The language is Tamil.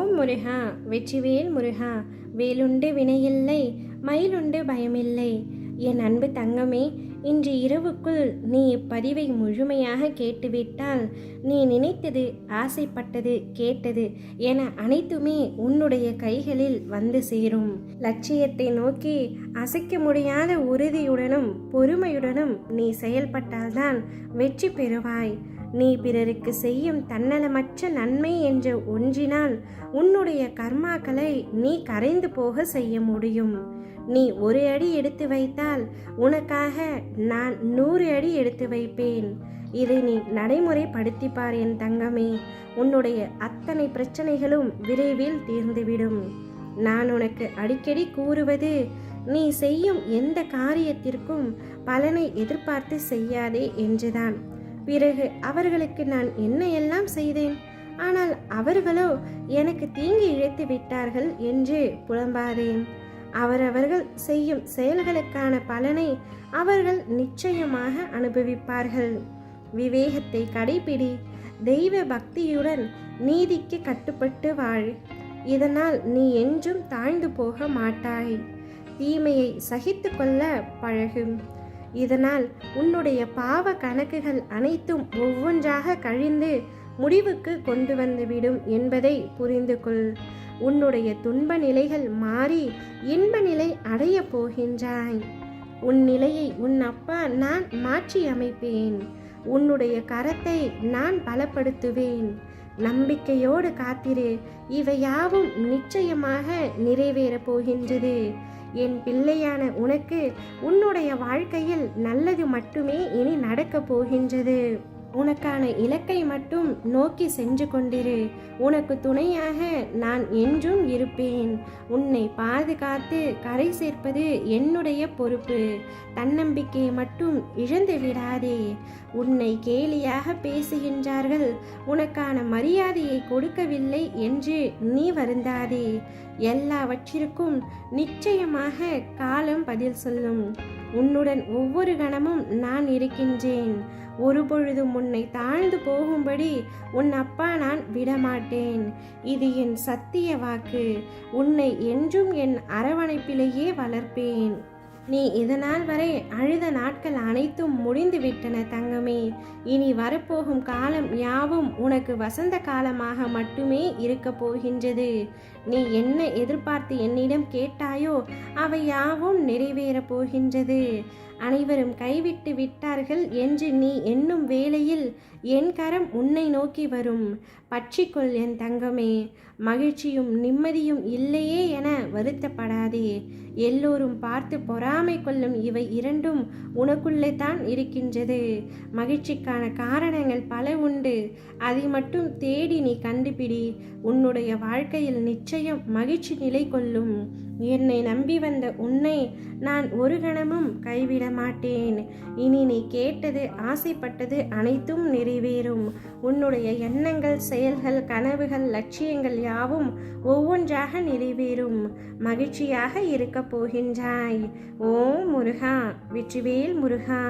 ஓம் முருகா, வெற்றிவேல் முருகா. வேலுண்டு வினையில்லை, மயிலுண்டு பயமில்லை. என் அன்பு தங்கமே, இன்று இரவுக்குள் நீ இப்பதிவை முழுமையாக கேட்டுவிட்டால் நீ நினைத்தது, ஆசைப்பட்டது, கேட்டது என அனைத்துமே உன்னுடைய கைகளில் வந்து சேரும். லட்சியத்தை நோக்கி அசைக்க முடியாத உறுதியுடனும் பொறுமையுடனும் நீ செயல்பட்டால்தான் வெற்றி பெறுவாய். நீ பிறருக்கு செய்யும் தன்னலமற்ற நன்மை என்ற ஒன்றினால் உன்னுடைய கர்மாக்களை நீ கரைந்து போக செய்ய முடியும். நீ ஒரு அடி எடுத்து வைத்தால் உனக்காக நான் 100 அடி எடுத்து வைப்பேன். இதை நீ நடைமுறைப்படுத்திப்பார் என் தங்கமே. உன்னுடைய அத்தனை பிரச்சனைகளும் விரைவில் தீர்ந்துவிடும். நான் உனக்கு அடிக்கடி கூறுவது, நீ செய்யும் எந்த காரியத்திற்கும் பலனை எதிர்பார்த்து செய்யாதே என்றுதான். பிறகு அவர்களுக்கு நான் என்ன எல்லாம் செய்தேன், ஆனால் அவர்களோ எனக்கு தீங்கி இழைத்து விட்டார்கள் என்று புலம்பாதேன். அவரவர்கள் செய்யும் செயல்களுக்கான பலனை அவர்கள் நிச்சயமாக அனுபவிப்பார்கள். விவேகத்தை கடைபிடி. தெய்வ பக்தியுடன் நீதிக்கு கட்டுப்பட்டு வாழ். இதனால் நீ என்றும் தாழ்ந்து போக மாட்டாய். தீமையை சகித்து கொள்ள பழகும். இதனால் உன்னுடைய பாவ கணக்குகள் அனைத்தும் ஒவ்வொன்றாக கழிந்து முடிவுக்கு கொண்டு வந்துவிடும் என்பதை புரிந்து கொள். உன்னுடைய துன்ப நிலைகள் மாறி இன்ப நிலை அடைய போகின்றாய். உன் நிலையை உன் அப்பா நான் மாற்றி அமைப்பேன். உன்னுடைய கரத்தை நான் பலப்படுத்துவேன். நம்பிக்கையோடு காத்திரு. இவையாவும் நிச்சயமாக நிறைவேறப் போகின்றது. என் பிள்ளையான உனக்கு உன்னுடைய வாழ்க்கையில் நல்லது மட்டுமே இனி நடக்கப் போகின்றது. உனக்கான இலக்கை மட்டும் நோக்கி சென்று கொண்டிரு. உனக்கு துணையாக நான் என்றும் இருப்பேன். உன்னை பாதுகாத்து கரை சேர்ப்பது என்னுடைய பொறுப்பு. தன்னம்பிக்கையை மட்டும் இழந்து விடாதே. உன்னை கேலியாக பேசுகின்றார்கள், உனக்கான மரியாதையை கொடுக்கவில்லை என்று நீ வருந்தாதே. எல்லாவற்றிற்கும் நிச்சயமாக காலம் பதில் சொல்லும். உன்னுடன் ஒவ்வொரு கணமும் நான் இருக்கின்றேன். ஒருபொழுதும் உன்னை தாழ்ந்து போகும்படி உன் அப்பா நான் விடமாட்டேன். இது என் சத்திய வாக்கு. உன்னை என்றும் என் அரவணைப்பிலேயே வளர்ப்பேன். நீ இதனால் வரை அழுத நாட்கள் அனைத்தும் முடிந்து விட்டன தங்கமே. இனி வரப்போகும் காலம் யாவும் உனக்கு வசந்த காலமாக மட்டுமே இருக்க போகின்றது. நீ என்ன எதிர்பார்த்து என்னிடம் கேட்டாயோ அவை யாவும் நிறைவேறப் போகின்றது. அனைவரும் கைவிட்டு விட்டார்கள் என்று நீ எண்ணும் வேளையில் என் கரம் உன்னை நோக்கி வரும். பற்றிக்கொள் என் தங்கமே. மகிழ்ச்சியும் நிம்மதியும் இல்லையே என வருத்தப்படாதே. எல்லோரும் பார்த்து பொறாமை கொள்ளும் இவை இரண்டும் உனக்குள்ளே தான் இருக்கின்றது. மகிழ்ச்சிக்கான காரணங்கள் பல உண்டு. அதை மட்டும் தேடி நீ கண்டுபிடி. உன்னுடைய வாழ்க்கையில் நிச்சயம் மகிழ்ச்சி நிலை கொள்ளும். என்னை நம்பி வந்த உன்னை நான் ஒரு கணமும் கைவிட மாட்டேன். இனி நீ கேட்டது, ஆசைப்பட்டது அனைத்தும் நிறைவேறும். உன்னுடைய எண்ணங்கள், செயல்கள், கனவுகள், லட்சியங்கள் யாவும் ஒவ்வொன்றாக நிறைவேறும். மகிழ்ச்சியாக இருக்கப் போகின்றாய். ஓம் முருகா, வெற்றிவேல் முருகா.